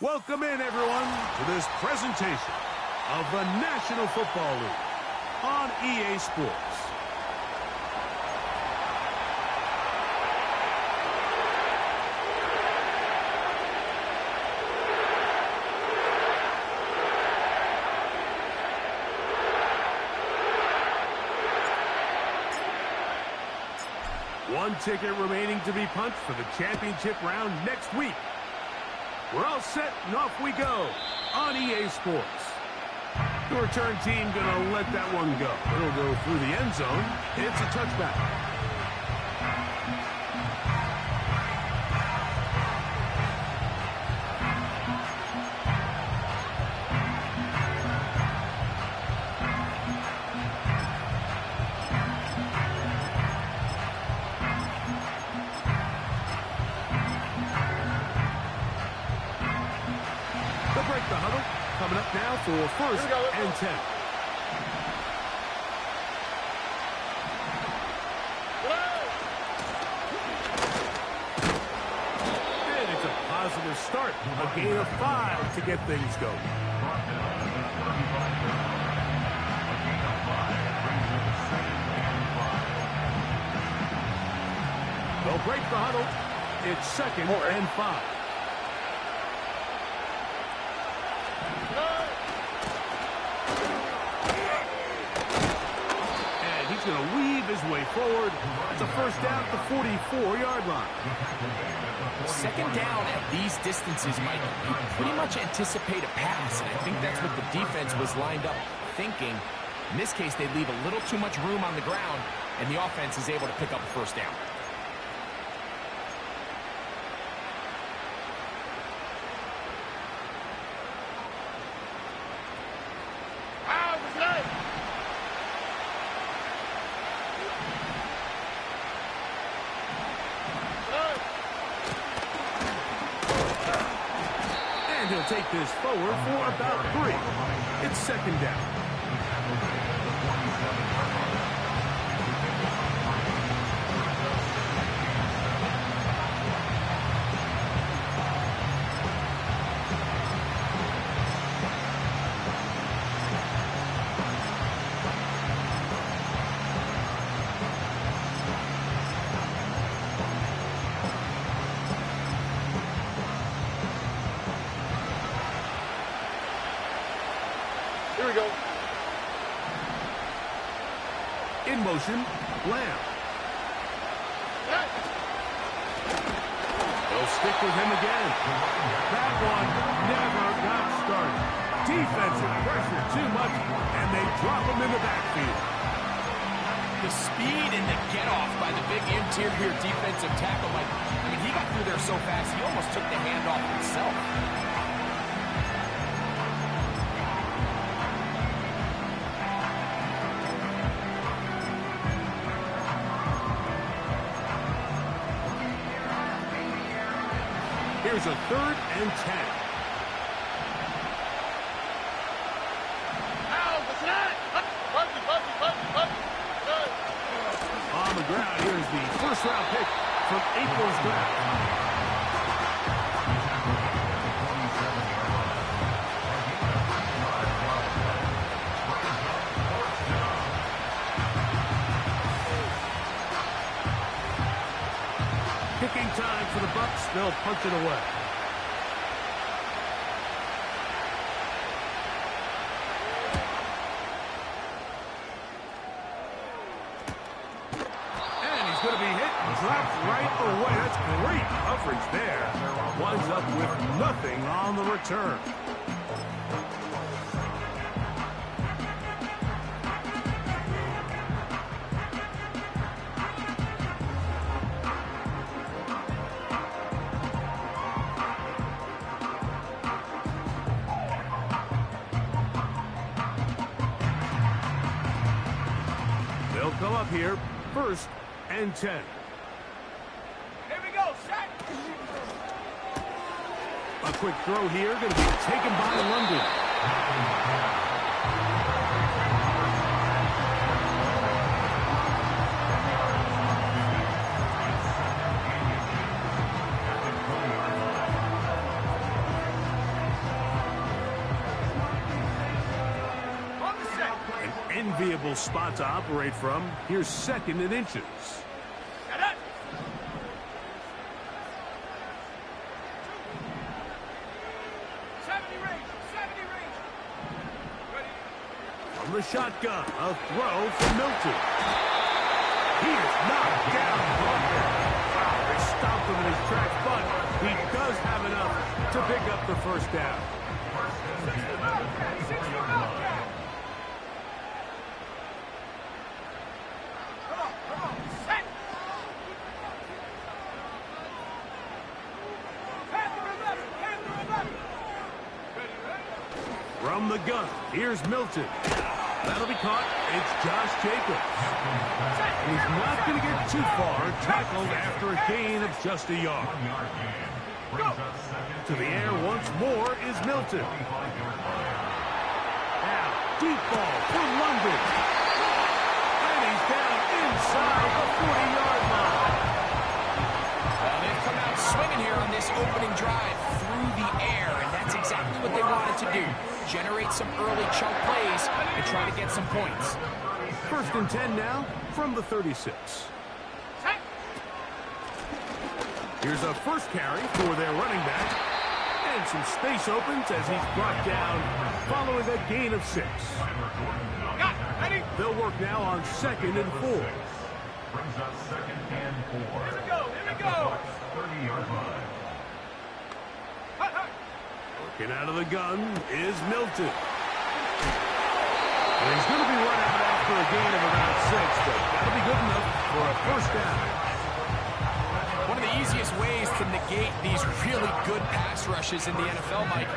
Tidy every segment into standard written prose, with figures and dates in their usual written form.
Welcome in, everyone, to this presentation of the National Football League on EA Sports. One ticket remaining to be punched for the championship round next week. We're all set, and off we go on EA Sports. The return team going to let that one go. It'll go through the end zone. It's a touchback. Break the huddle. Coming up now for first and 10. And it's a positive start. A gain of 5 to get things going. They'll break the huddle. It's second and 5. He's going to weave his way forward. It's a first down at the 44-yard line. Second down at these distances, Mike, you pretty much anticipate a pass, and I think that's what the defense was lined up thinking. In this case, they leave a little too much room on the ground, and the offense is able to pick up a first down. He'll take this forward for about 3. It's second down. Here we go. In motion, Lamb. They'll stick with him again. That one never got started. Defensive pressure too much, and they drop him in the backfield. The speed and the get-off by the big interior defensive tackle. He got through there so fast, he almost took the handoff himself. Here's a third and 10. On the ground, here's the first-round pick from April's draft. Kicking time for the Bucs. They'll punch it away. And he's going to be hit and dropped right away. That's great coverage there. Winds up with nothing on the return. They'll come up here, first and 10. Here we go, set. A quick throw here, going to be taken by London. enviable spot to operate from. Here's 2nd and inches. Set it. From the shotgun, a throw from Milton. He is knocked down. Wow, they stopped him in his tracks, but he does have enough to pick up the first down. From the gun, here's Milton. That'll be caught. It's Josh Jacobs. He's not going to get too far. Tackled after a gain of just a yard. To the air once more is Milton. Now, deep ball for London. And he's down inside the 40-yard line. Well, they've come out swinging here on this opening drive through the air, and that's exactly what they wanted to do. Generate some early chunk plays and try to get some points. 1st and 10 now from the 36. Here's a first carry for their running back. And some space opens as he's brought down following a gain of 6. They'll work now on 2nd and 4. Brings us 2nd and 4. Here we go. 30-yard line. Working out of the gun is Milton. And he's going to be run out after a gain of about 6, but that'll be good enough for a first down. One of the easiest ways to negate these really good pass rushes in the NFL, Mike,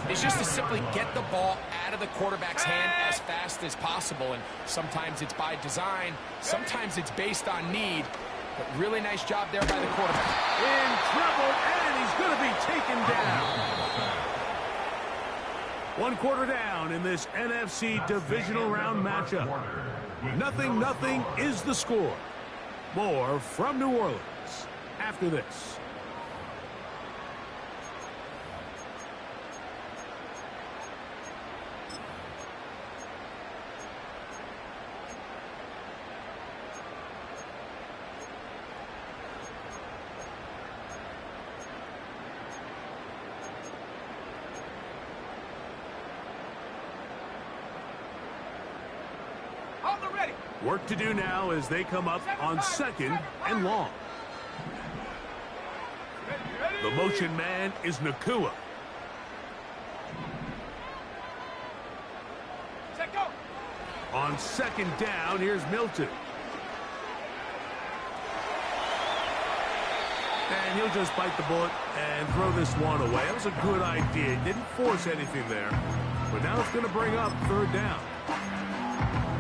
is just to simply get the ball out of the quarterback's hand as fast as possible. And sometimes it's by design, sometimes it's based on need. But really nice job there by the quarterback. In trouble, and he's going to be taken down. 1 quarter down in this NFC divisional round matchup. 0-0 is the score. More from New Orleans after this. Work to do now as they come up on 2nd and long. The motion man is Nakua. On 2nd down, here's Milton. And he'll just bite the bullet and throw this one away. That was a good idea. He didn't force anything there. But now it's going to bring up 3rd down.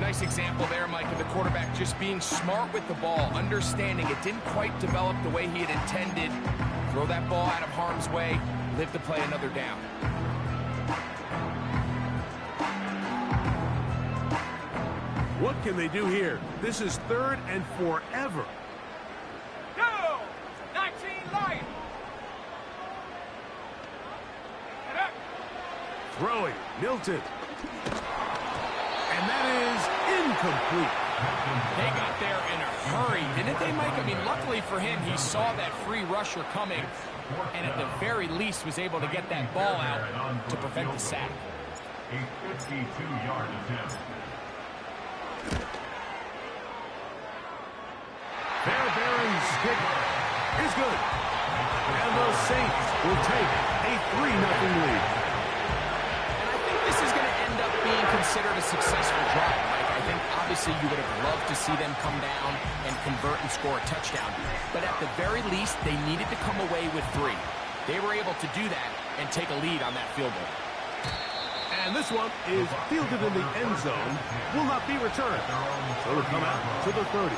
Nice example there, Mike, of the quarterback just being smart with the ball, understanding it didn't quite develop the way he had intended. Throw that ball out of harm's way, live to play another down. What can they do here? This is 3rd and forever. Go! 19 Lions. Throwing, Milton. And that is incomplete. They got there in a hurry, didn't they, Mike? I mean, luckily for him, he saw that free rusher coming, and at the very least was able to get that ball out to prevent the sack. A 52-yard attempt. Fairbairn's kick is good. And the Saints will take a 3-0 lead. And I think this is going to end up being considered a successful drive, Mike. I think obviously you would have loved to see them come down and convert and score a touchdown. But at the very least, they needed to come away with 3. They were able to do that and take a lead on that field goal. And this one is fielded in the end zone, will not be returned. So it'll come out to the 30.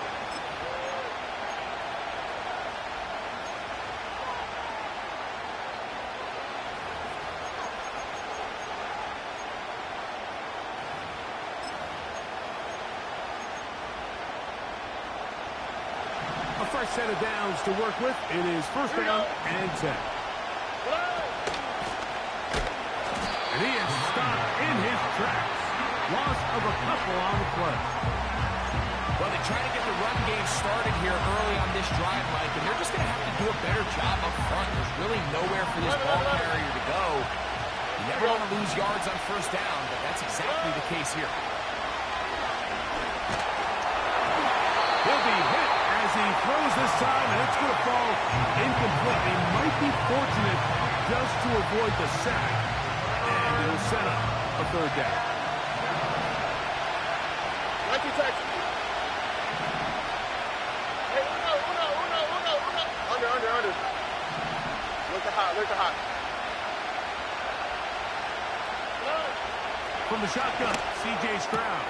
A fresh set of downs to work with. It is 1st down and 10. And he is stopped in his tracks. Loss of a couple on the play. Well, they try to get the run game started here early on this drive, Mike, and they're just going to have to do a better job up front. There's really nowhere for this ball carrier to go. You never want to lose yards on first down, but that's exactly the case here. He'll be hit as he throws this time, and it's going to fall incomplete. He might be fortunate just to avoid the sack, and it'll set up a third down. Under. Look hot. From the shotgun, C.J. Stroud.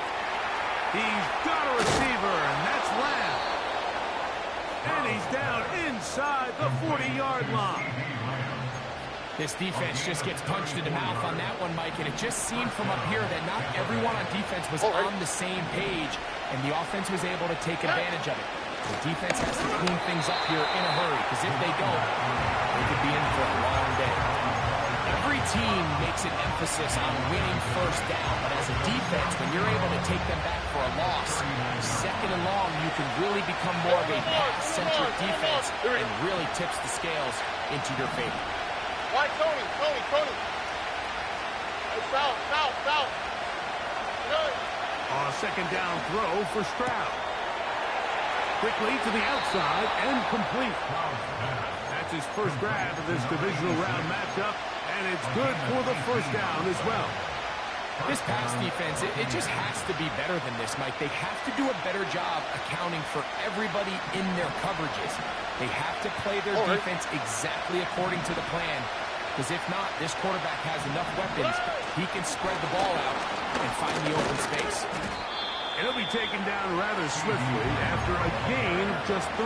He's got a receiver, and that's Lamb. And he's down inside the 40-yard line. This defense just gets punched in the mouth on that one, Mike, and it just seemed from up here that not everyone on defense was on the same page, and the offense was able to take advantage of it. The defense has to clean things up here in a hurry, because if they don't, they could be in for a long day. Every team makes an emphasis on winning first down, but as a defense, when you're able to take them back for a loss, second and long, you can really become more of a pass-centric defense and really tips the scales into your favor. Why, Tony? Hey, foul. On a second down throw for Stroud. Quickly to the outside and complete. That's his first grab of this divisional round matchup, and it's good for the first down as well. This pass defense, it just has to be better than this, Mike. They have to do a better job accounting for everybody in their coverages. They have to play their defense exactly according to the plan, because if not, this quarterback has enough weapons. He can spread the ball out and find the open space. And he'll be taken down rather swiftly after a gain of just 3.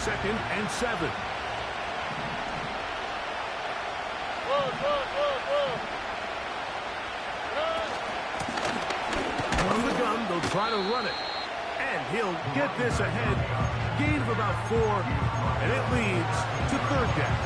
Second and 7. From the gun, they'll try to run it. And he'll get this ahead. Gain of about 4, and it leads to third down.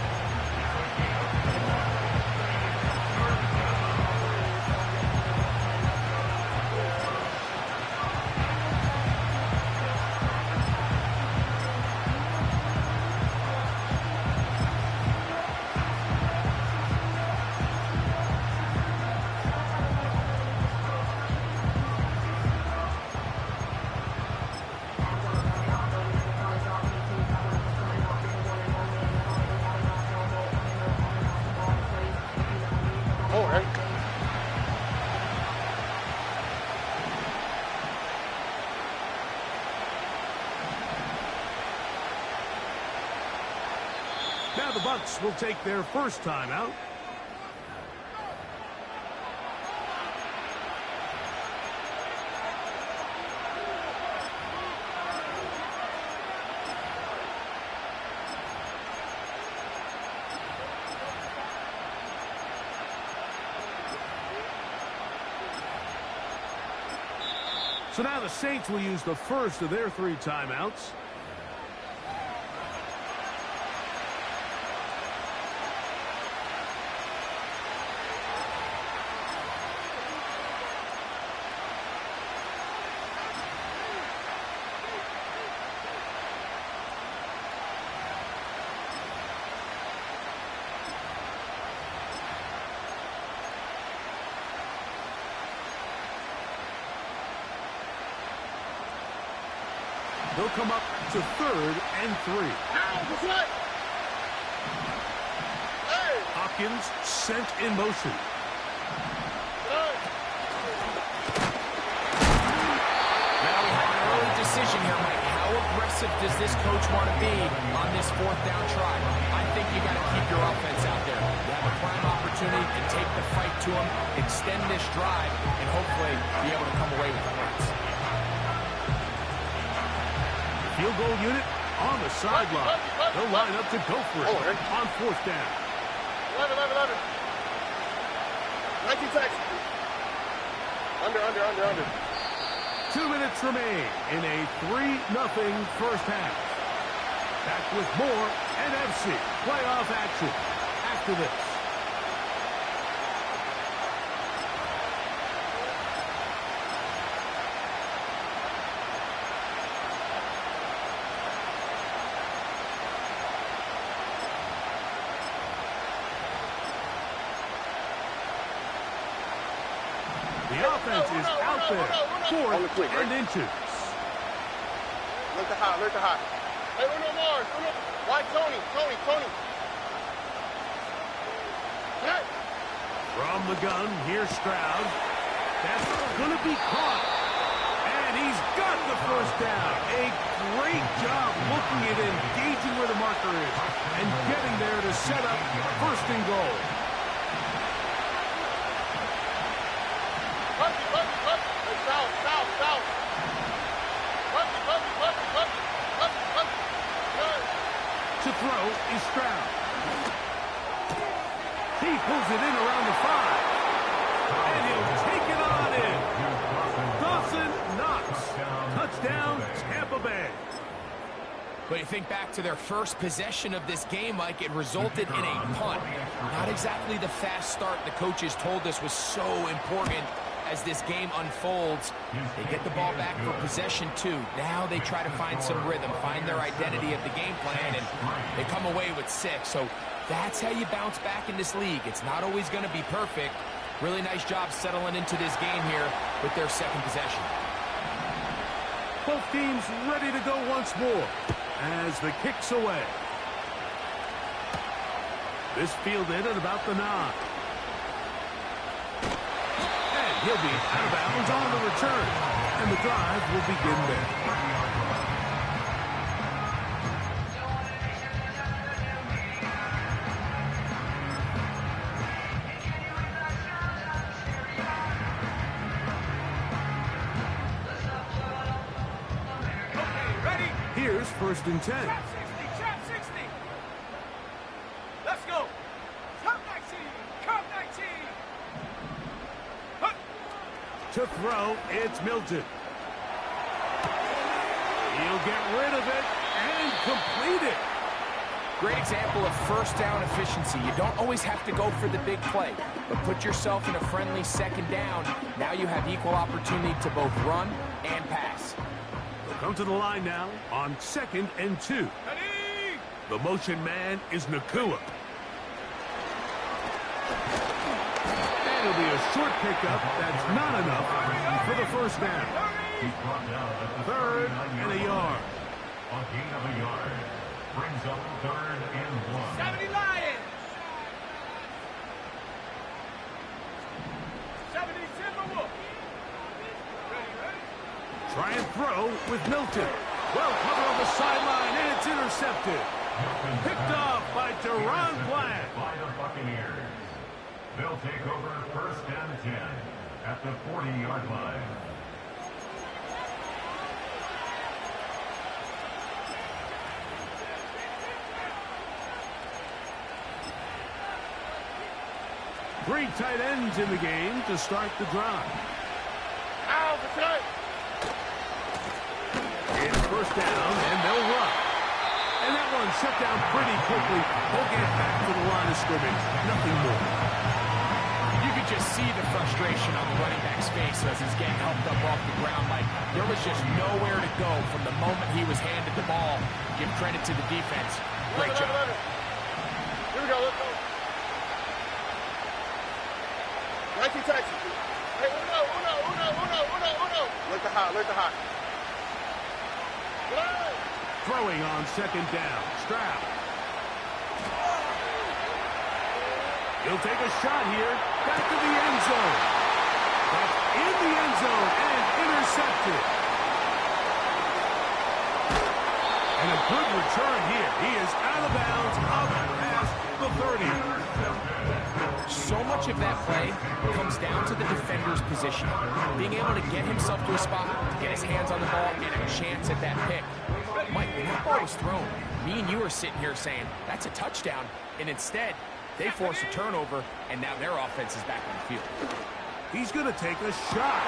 Now the Bucs will take their first timeout. So now the Saints will use the first of their 3 timeouts. They'll come up to 3rd and 3. Hopkins sent in motion. Now we have an early decision here, Mike. How aggressive does this coach want to be on this 4th down try? I think you got to keep your offense out there. You have a prime opportunity to take the fight to them, extend this drive, and hopefully be able to come away with points. Field goal unit on the sideline. They'll line up to go for it on fourth down. 11. 19 seconds. Under. 2 minutes remain in a 3-0 first half. Back with more NFC playoff action after this. The offense is out there. 4th and inches. Look to hot. Hey, Uno Mars. Why Tony? Hey. From the gun, here's Stroud. That's going to be caught. And he's got the first down. A great job looking at it, engaging where the marker is, and getting there to set up first and goal. South. To throw is Stroud. He pulls it in around the 5. And he'll take it on in. Dawson Knox. Touchdown, Tampa Bay. But you think back to their first possession of this game, Mike, it resulted in a punt. Not exactly the fast start the coaches told us was so important as this game unfolds. They get the ball back for possession 2. Now they try to find some rhythm, find their identity of the game plan, and they come away with 6. So that's how you bounce back in this league. It's not always going to be perfect. Really nice job settling into this game here with their second possession. Both teams ready to go once more as the kick's away. This fielded at about the 9. He'll be out of bounds on the return, and the drive will begin there. Okay, ready? Here's 1st and 10. Trap 60. Let's go. Come 19. To throw, it's Milton. He'll get rid of it and complete it. Great example of first down efficiency. You don't always have to go for the big play, but put yourself in a friendly second down. Now you have equal opportunity to both run and pass. They'll come to the line now on 2nd and 2. Ready? The motion man is Nakua. It'll be a short pickup. That's not enough for the first down. He's brought down at the 3rd and a yard. A gain of a yard. Brings up 3rd and 1. 70 Lions. 70 Timberwolves. Ready? Try and throw with Milton. Well covered on the sideline, and it's intercepted. Picked off by Deron Bland. By the Buccaneers. They'll take over 1st and 10 at the 40-yard line. Three tight ends in the game to start the drive. Ow, the cut. It's 1st down, and they'll run. And that one shut down pretty quickly. They'll get back to the line of scrimmage. Nothing more. You could just see the frustration on the running back's face as he's getting helped up off the ground. Like, there was just nowhere to go from the moment he was handed the ball. Give credit to the defense. Great job. Here we go, let's go. 19 Texas. Hey, Uno. Look to hot. Play. Throwing on 2nd down. Stroud. He'll take a shot here. Back to the end zone. That's in the end zone and intercepted. And a good return here. He is out of bounds up past the 30. So much of that play comes down to the defender's position. Being able to get himself to a spot, to get his hands on the ball, and a chance at that pick. Mike, when that ball was thrown, me and you are sitting here saying, that's a touchdown, and instead, they force a turnover, and now their offense is back on the field. He's going to take a shot.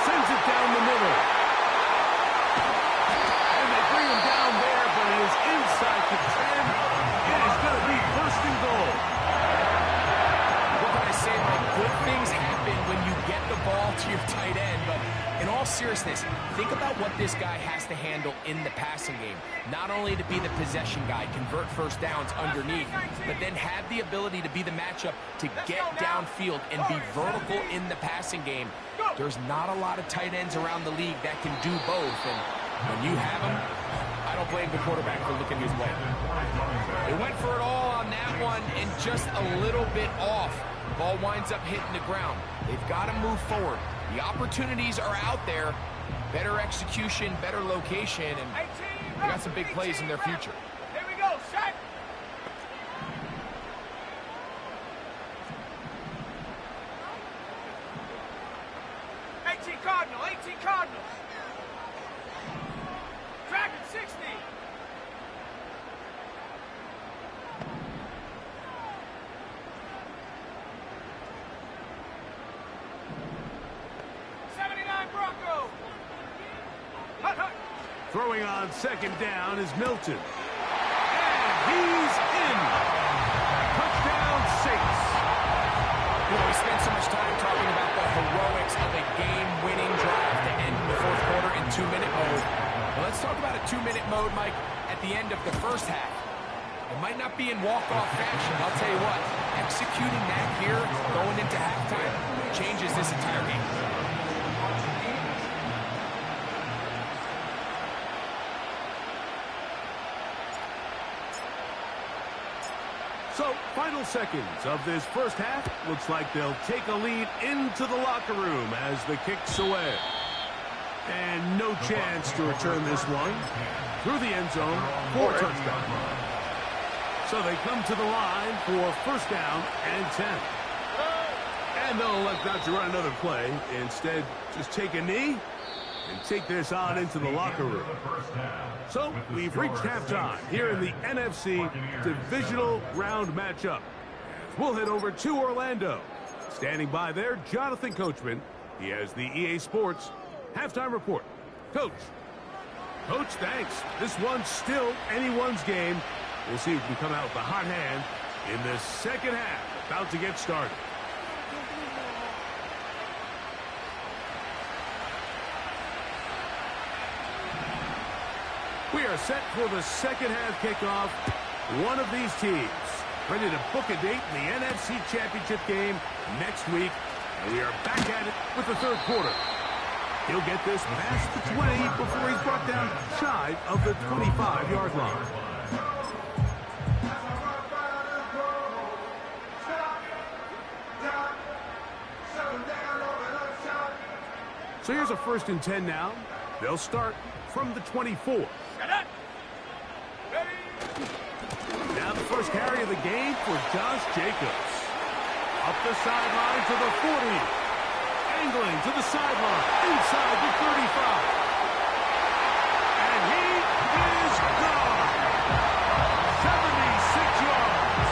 Sends it down the middle. And they bring him down there, but he is inside the 10. It is going to be first and goal. What can I say, Mike? Good things happen when you get the ball to your tight end, but in all seriousness, think about what this guy has to handle in the passing game. Not only to be the possession guy, convert first downs underneath, but then have the ability to be the matchup to get downfield and be vertical in the passing game. There's not a lot of tight ends around the league that can do both, and when you have them, I don't blame the quarterback for looking his way. They went for it all on that one and just a little bit off. Ball winds up hitting the ground. They've got to move forward. The opportunities are out there. Better execution, better location, and they got some big plays in their future. Here we go, set. 18 Cardinal, 18 Cardinal. Dragon 60. Throwing on second down is Milton. And he's in. Touchdown, Saints. You know, we spent so much time talking about the heroics of a game-winning drive to end the fourth quarter in 2-minute mode. Well, let's talk about a 2-minute mode, Mike, at the end of the first half. It might not be in walk-off fashion. I'll tell you what, executing that here, going into halftime, changes this entire game. So, final seconds of this first half. Looks like they'll take a lead into the locker room as the kick's away. And no chance to return this one through the end zone for a touchdown. So they come to the line for first down and 10. And they'll elect not to run another play. Instead, just take a knee and take this on into the locker room. So we've reached halftime here in the NFC Divisional Round matchup. We'll head over to Orlando. Standing by there, Jonathan Coachman. He has the EA Sports halftime report. Coach, thanks. This one's still anyone's game. We'll see who can come out with a hot hand in the second half. About to get started. We are set for the second half kickoff. One of these teams ready to book a date in the NFC Championship game next week. And we are back at it with the third quarter. He'll get this past the 20 before he's brought down shy of the 25-yard line. So here's a 1st and 10 now. They'll start from the 24. Now the first carry of the game for Josh Jacobs. Up the sideline to the 40. Angling to the sideline. Inside the 35. And he is gone. 76 yards.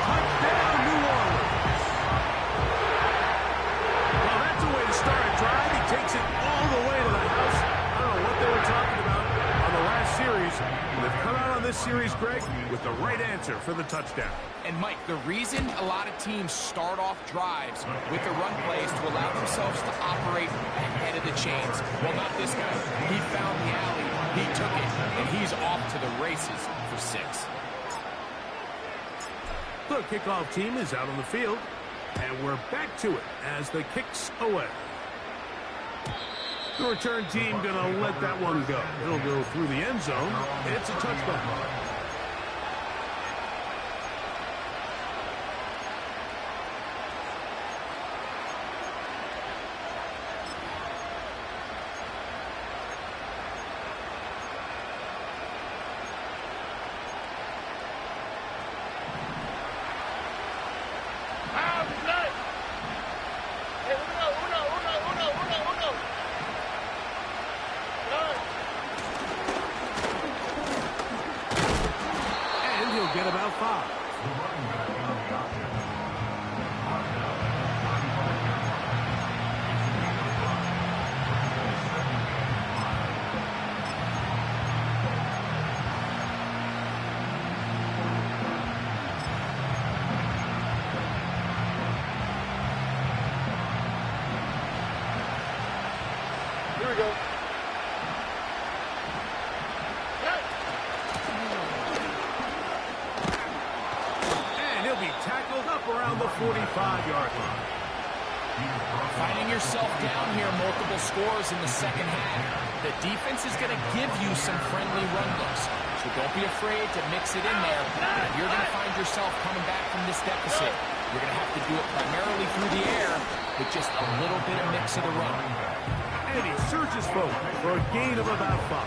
Touchdown, New Orleans. Well, that's a way to start a drive. He takes it all the way to the house. I don't know what they were talking about on the last series. They've come out on this series, Greg, with the right answer for the touchdown. And, Mike, the reason a lot of teams start off drives with the run plays to allow themselves to operate ahead of the chains. Well, not this guy. He found the alley, he took it, and he's off to the races for 6. The kickoff team is out on the field, and we're back to it as the kick's away. The return team going to let that one go. It'll go through the end zone. It's a touchdown. They'll get about 5. The running back on the option. On down, 35. Here we go. And he'll be tackled up around the 45-yard line. Finding yourself down here, multiple scores in the second half. The defense is going to give you some friendly run looks, so don't be afraid to mix it in there. If you're going to find yourself coming back from this deficit, you're going to have to do it primarily through the air with just a little bit of mix of the run. And he surges forward for a gain of about 5.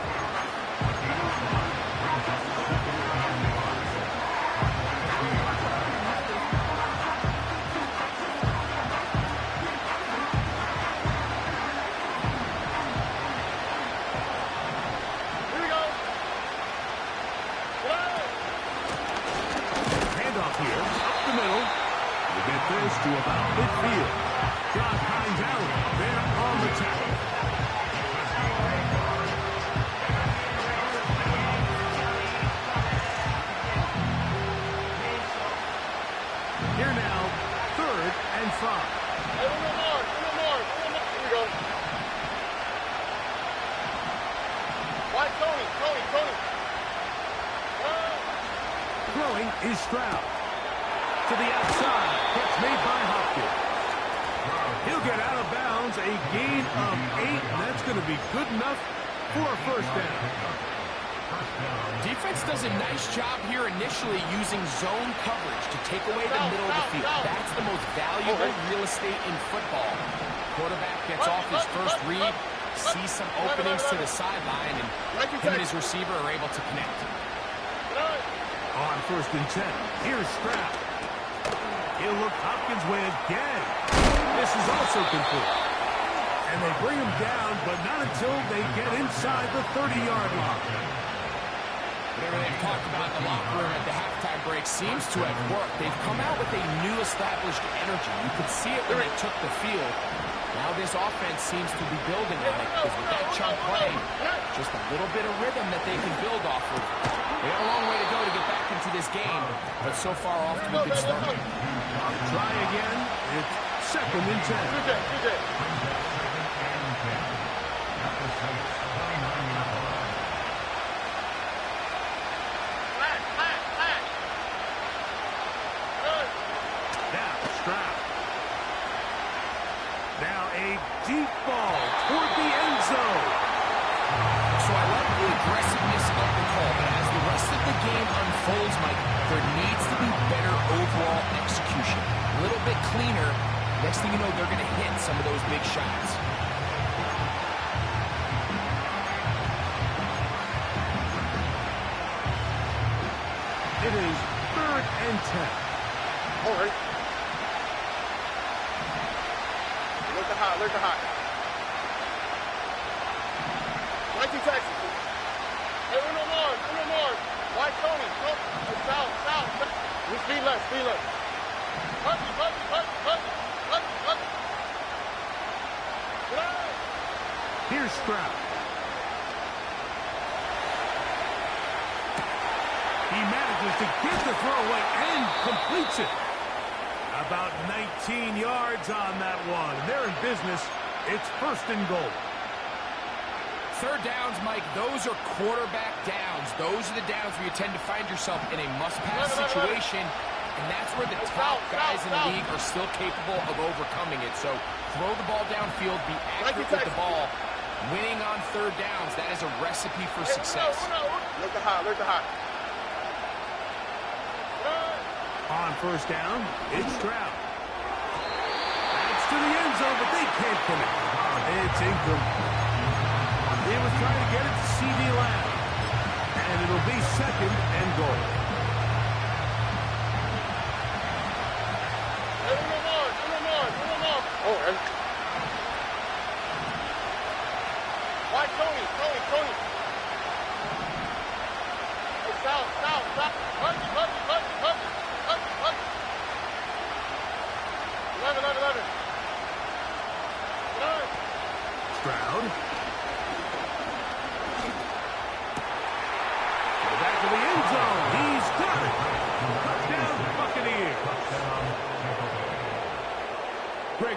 Here we go. Handoff here, up the middle. You get this to about midfield. John Hines Allen there on the tackle. Here now, 3rd and 5. Hey, one more. Here we go. Why, Tony? Throwing is Stroud. To the outside. Catch made by Hopkins. He'll get out of bounds. A gain of 8, and that's going to be good enough for a first down. Defense does a nice job here initially using zone coverage to take away the middle of the field. That's the most valuable real estate in football. Quarterback gets off his first read, sees some openings to the sideline, and him and his receiver are able to connect. On 1st and 10, here's Stroud. He'll look Hopkins' way again. This is also complete. And they bring him down, but not until they get inside the 30-yard line. Whatever they've talked about in the locker room at the halftime break seems to have worked. They've come out with a new established energy. You could see it when they took the field. Now this offense seems to be building on it because with that chunk play, just a little bit of rhythm that they can build off of. They got a long way to go to get back into this game, but so far off to a good start. Try again. It's 2nd and 10. Now Stroud. Now a deep ball toward the end zone. So I like the aggressiveness of the call, but as the rest of the game unfolds, Mike, there needs to be better overall execution. A little bit cleaner. Next thing you know, they're going to hit some of those big shots. It is 3rd and 10. All right. Alert the hot. Mikey Texas. Hey, Uno Mars. Why, Tony? South. Speed left. Here's Stroud. He manages to get the throw away and completes it. About 19 yards on that one. They're in business. It's 1st and goal. 3rd downs, Mike, those are quarterback downs. Those are the downs where you tend to find yourself in a must-pass situation, and that's where the top guys in the league are still capable of overcoming it. So throw the ball downfield, be accurate with the ball. Winning on 3rd downs, that is a recipe for success. Alert the hot. On 1st down, it's Stroud. That's to the end zone, but they can't connect. It's incomplete. He was trying to get it to C.D. Lamb. And it'll be 2nd and goal. Hey, Uno Mars. Oh, and... Why, Tony? Hey, South. Mikey.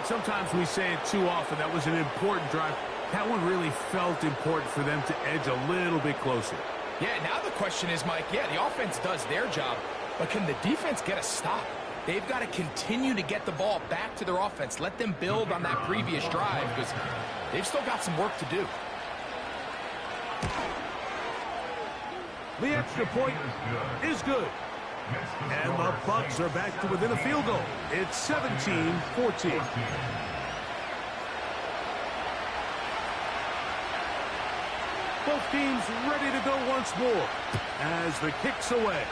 sometimes we say it too often. That was an important drive. That one really felt important for them to edge a little bit closer. Yeah, now the question is, Mike, yeah, the offense does their job, but can the defense get a stop? They've got to continue to get the ball back to their offense. Let them build on that previous drive because they've still got some work to do. The extra point is good. And the Bucs are back to within a field goal. It's 17-14. Both teams ready to go once more as the kick's away.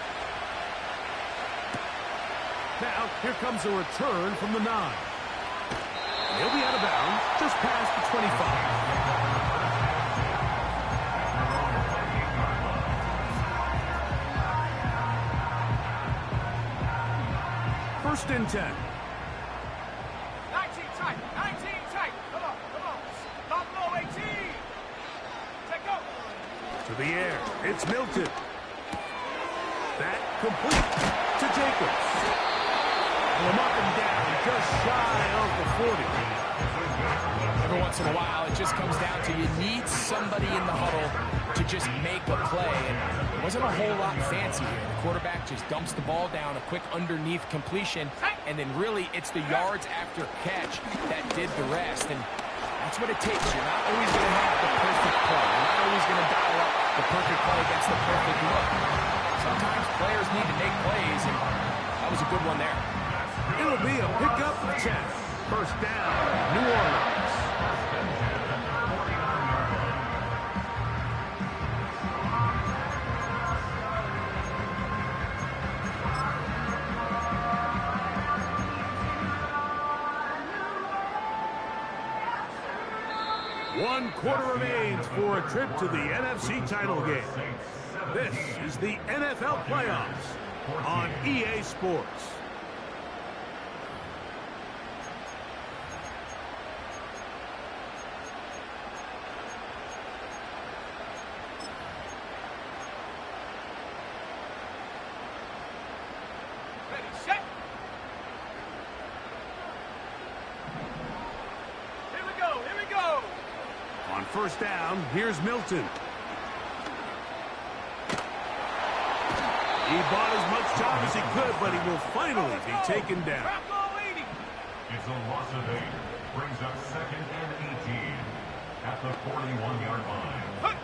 Now, here comes a return from the 9. He'll be out of bounds just past the 25. First and 10. 19 tight. 19 tight. Come on, come on. Stop low, 18. Take go. To the air. It's Milton. That complete to Jacobs. Him up and down, just shy of the 40. Every once in a while, it just comes down to you need somebody in the huddle to just make a play. And it wasn't a whole lot fancy here. The quarterback just dumps the ball down, a quick underneath completion, and then really it's the yards after catch that did the rest. And that's what it takes. You're not always going to have the perfect play. You're not always going to dial up the perfect play against the perfect look. Sometimes players need to make plays, and that was a good one there. It'll be a pickup of 10. First down, New Orleans. One quarter remains for a trip to the NFC title game. This is the NFL Playoffs on EA Sports. Ready, set. Here we go, here we go. On first down, here's Milton. He bought as much time as he could, but he will finally be taken down. Trap ball 80. It's a loss of 8. Brings up second and 18 at the 41-yard line.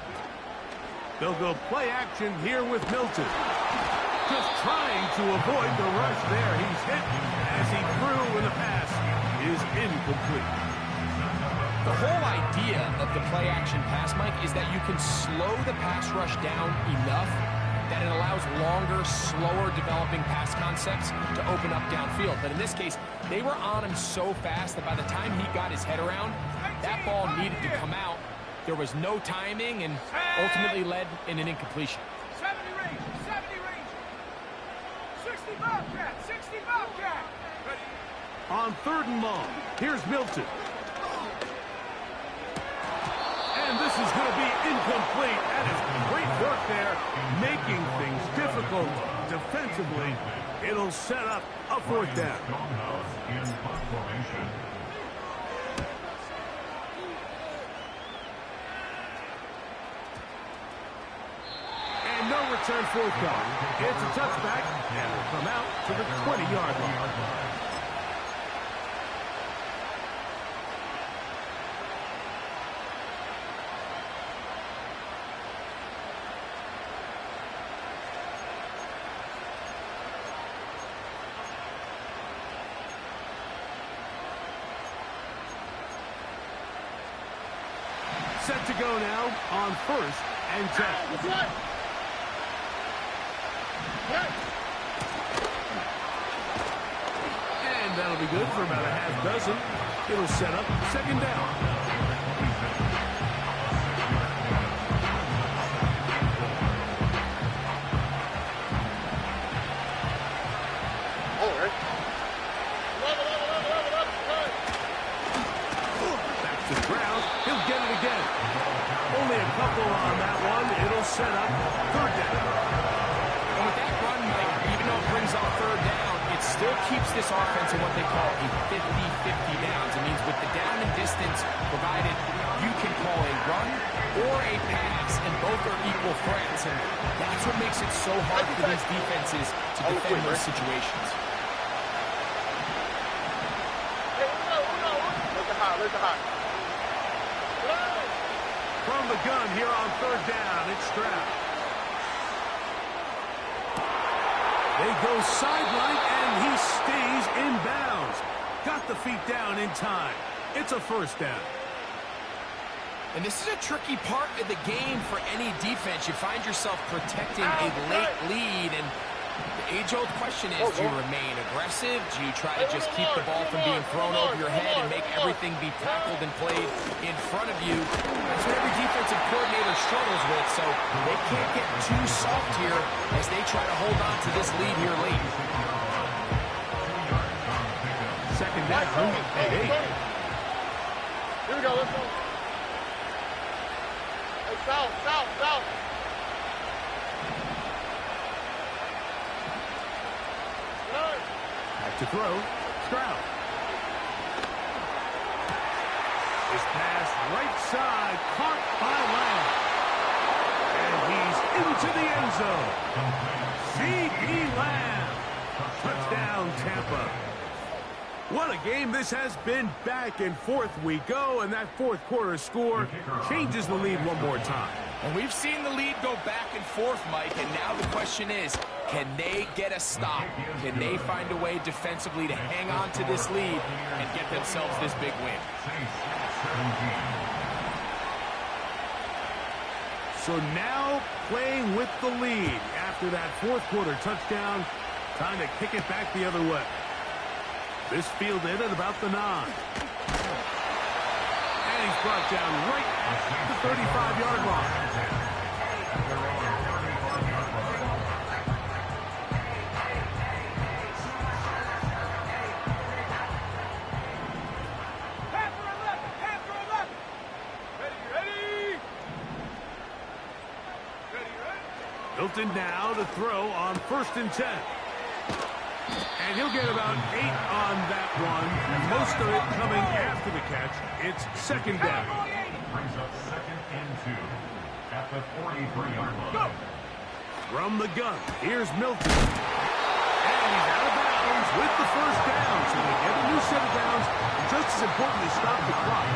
They'll go play action here with Milton. Just trying to avoid the rush there. He's hit as he threw, and the pass is incomplete. The whole idea of the play-action pass, Mike, is that you can slow the pass rush down enough that it allows longer, slower developing pass concepts to open up downfield. But in this case, they were on him so fast that by the time he got his head around, that ball needed to come out. There was no timing and ultimately led in an incompletion. 70 range, 70 range. 60 Bobcat, 60 Bobcat. Ready. On third and long, here's Milton. And this is going to be incomplete. That is great work there, making things difficult defensively. It'll set up a fourth down. In punt formation. And no return fourth down. It's a touchback, and will come out to the 20-yard line. Set to go now on first and 10. And that'll be good for about a half dozen. It'll set up second down. Back to the ground. He'll get it again. Only a couple on that one. It'll set up third down. And with that run, Mike, even though it brings up third down, it still keeps this offense in what they call a 50-50 downs. It means with the down and distance provided, you can call a run or a pass, and both are equal threats. And that's what makes it so hard for these defenses to defend those situations. Look hot. From the gun here on third down, it's Stroud. They go sideline, and he stays in bounds. Got the feet down in time. It's a first down. And this is a tricky part of the game for any defense. You find yourself protecting a late lead, and the age-old question is, do you remain aggressive? Do you try to just keep the ball from being thrown over your head and make everything be tackled and played in front of you? That's what every defensive coordinator struggles with, so they can't get too soft here as they try to hold on to this lead here late. Second down at 8. Here we go, let's go. Hey, south. Back to throw. Stroud. His pass right side, caught by Lamb. And he's into the end zone. C.D. Lamb. Touchdown, Tampa. What a game this has been. Back and forth we go, and that fourth quarter score changes the lead one more time. And we've seen the lead go back and forth, Mike, and now the question is, can they get a stop? Can they find a way defensively to hang on to this lead and get themselves this big win? So now playing with the lead after that fourth quarter touchdown, time to kick it back the other way. This field in at about the 9. And he's brought down right at the 35-yard line. Panther 11. Ready. Hilton now to throw on 1st and 10. And he'll get about 8 on that one. Most of it coming after the catch. It's second down. Brings up 2nd and 2 at the 43-yard line. From the gun, here's Milton. And he's out of bounds with the first down. So they get a new set of downs. Just as important to stop the clock.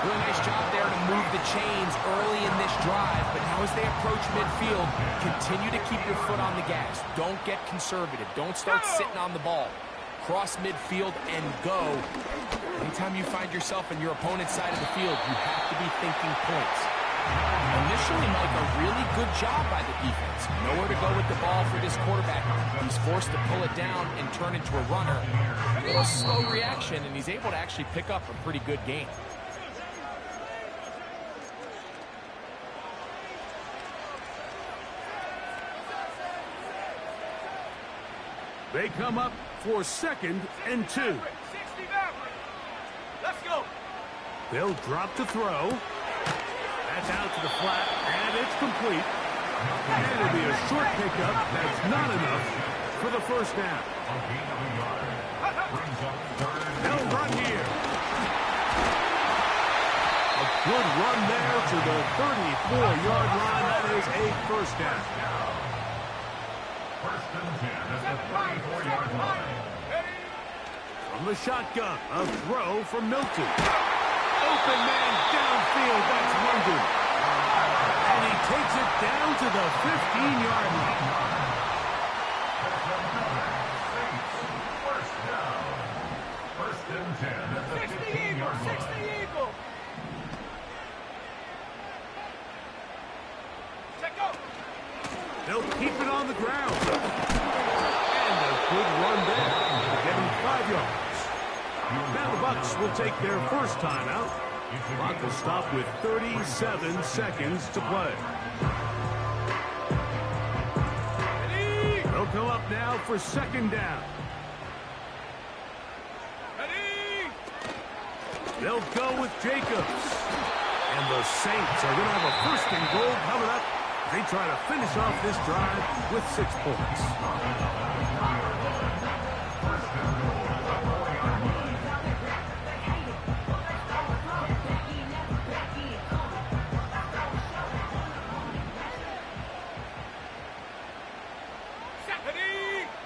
Really nice job there to move the chains early in this drive, but now as they approach midfield, continue to keep your foot on the gas. Don't get conservative. Don't start sitting on the ball. Cross midfield and go. Anytime you find yourself in your opponent's side of the field, you have to be thinking points. Initially, Mike, a really good job by the defense. Nowhere to go with the ball for this quarterback. He's forced to pull it down and turn into a runner. A little slow reaction, and he's able to actually pick up a pretty good gain. They come up for 2nd and 2. 60 Let's go. They'll drop to throw. That's out to the flat, and it's complete. And it'll be a short pickup. That's not enough for the first down. They'll run here. A good run there to the 34-yard line. That is a first down. 1st and 10 at the 34-yard line. From the shotgun, a throw from Milton. Open man downfield, that's London. And he takes it down to the 15-yard line. First down. 1st and 10 at the 15-yard line. 60 Eagle. Check out. They'll keep it on the ground. And a good run there to get him 5 yards. Now the Bucs will take their first timeout. Clock will stop with 37 seconds to play. They'll come up now for 2nd down. They'll go with Jacobs. And the Saints are going to have a 1st and goal coming up. They try to finish off this drive with 6 points. First and goal at the 40-yard line.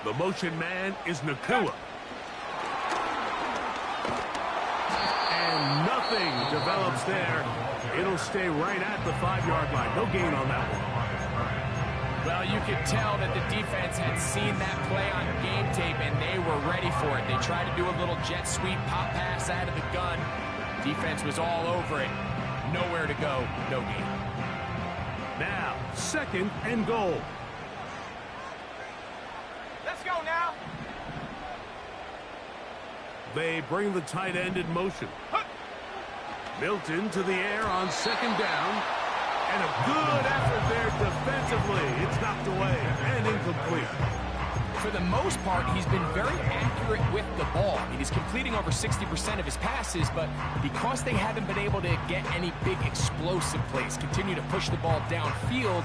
The motion man is Nakua. And nothing develops there. It'll stay right at the 5-yard line. No gain on that one. Well, you could tell that the defense had seen that play on game tape, and they were ready for it. They tried to do a little jet sweep pop pass out of the gun. Defense was all over it. Nowhere to go, no gain. Now, 2nd and goal. Let's go now. They bring the tight end in motion. Milton to the air on 2nd down. And a good effort there defensively. It's knocked away and incomplete. For the most part, he's been very accurate with the ball. I mean, he's completing over 60% of his passes, but because they haven't been able to get any big explosive plays, continue to push the ball downfield,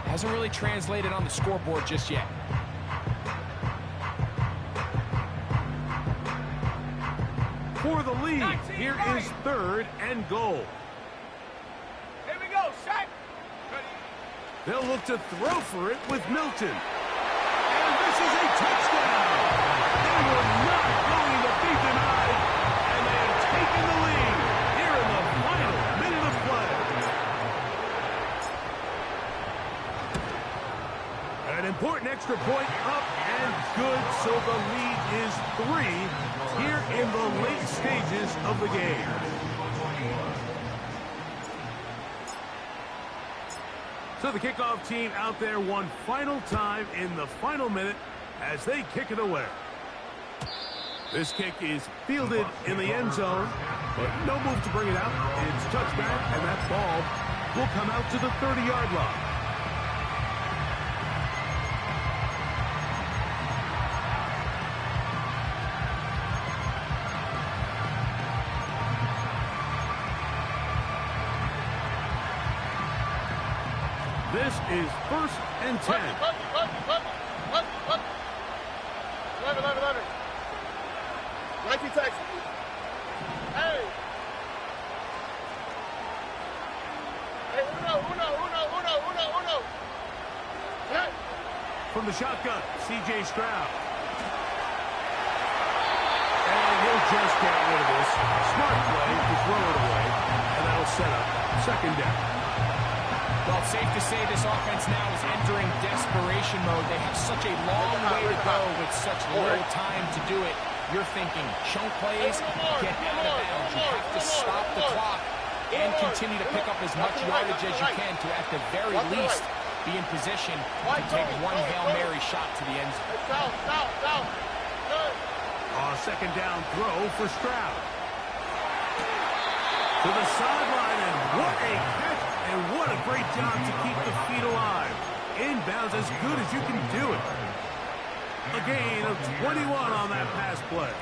hasn't really translated on the scoreboard just yet. For the lead, here is 3rd and goal. Here we go, set. They'll look to throw for it with Milton. And this is a touchdown. They were not going to be denied, and they have taken the lead here in the final minute of play. An important extra point up and good, so the lead is 3 here in the late stages of the game. So the kickoff team out there one final time in the final minute as they kick it away. This kick is fielded in the end zone, but no move to bring it out. It's touchback, and that ball will come out to the 30-yard line. This is 1st and 10. 11. 19 Texas. Hey. Hey, uno. Hey. From the shotgun, C.J. Stroud. And he'll just get rid of this. Smart play to throw it away. And that'll set up 2nd down. Well, it's safe to say this offense now is entering desperation mode. They have such a long way to go with such little time to do it. You're thinking chunk plays, get out of bounds. You have to stop the clock and continue to pick up as much yardage as you can to, at the very least, be in position to take one Hail Mary shot to the end zone. A 2nd down throw for Stroud. To the sideline, and what a catch, and what a great job to keep the feet alive. Inbounds as good as you can do it. A gain of 21 on that pass play.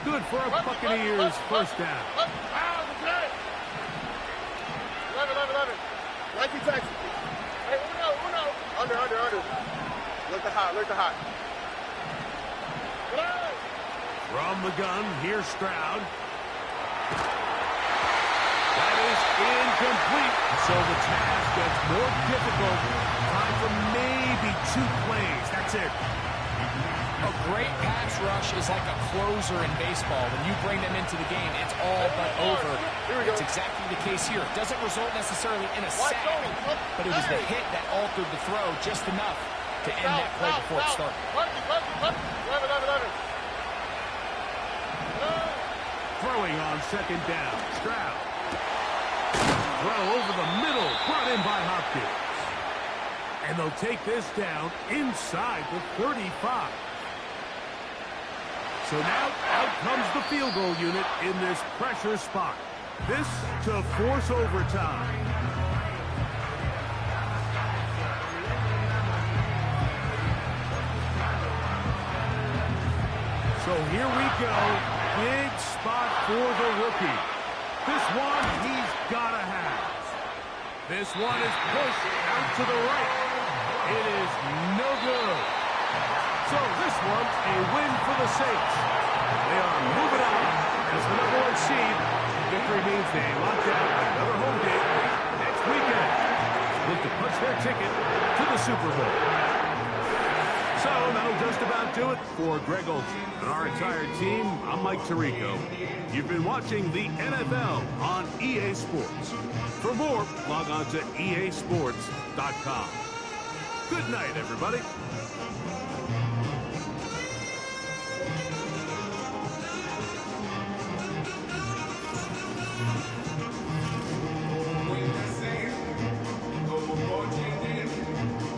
Good for a Buccaneers 1st down. 11. 19 Texas. Hey, uno. Under. Look the hot. From the gun, here's Stroud. That is incomplete. So the task gets more difficult. Time for maybe 2 plays. That's it. A great pass rush is like a closer in baseball. When you bring them into the game, it's all but over. It's exactly the case here. It doesn't result necessarily in a sack, but it was the hit that altered the throw just enough to end that play before it started. 11. Throwing on 2nd down. Stroud. Throw over the middle, brought in by Hopkins. And they'll take this down inside the 35. So now out comes the field goal unit in this pressure spot. This to force overtime. So here we go. Big spot for the rookie. This one he's got to have. This one is pushed out to the right. It is no good. So this one, a win for the Saints. They are moving on as the #1 seed. Victory means they lock down another home game next weekend. Look to punch their ticket to the Super Bowl. So that'll just about do it for Greg Olson and our entire team. I'm Mike Tirico. You've been watching the NFL on EA Sports. For more, log on to easports.com. Good night, everybody.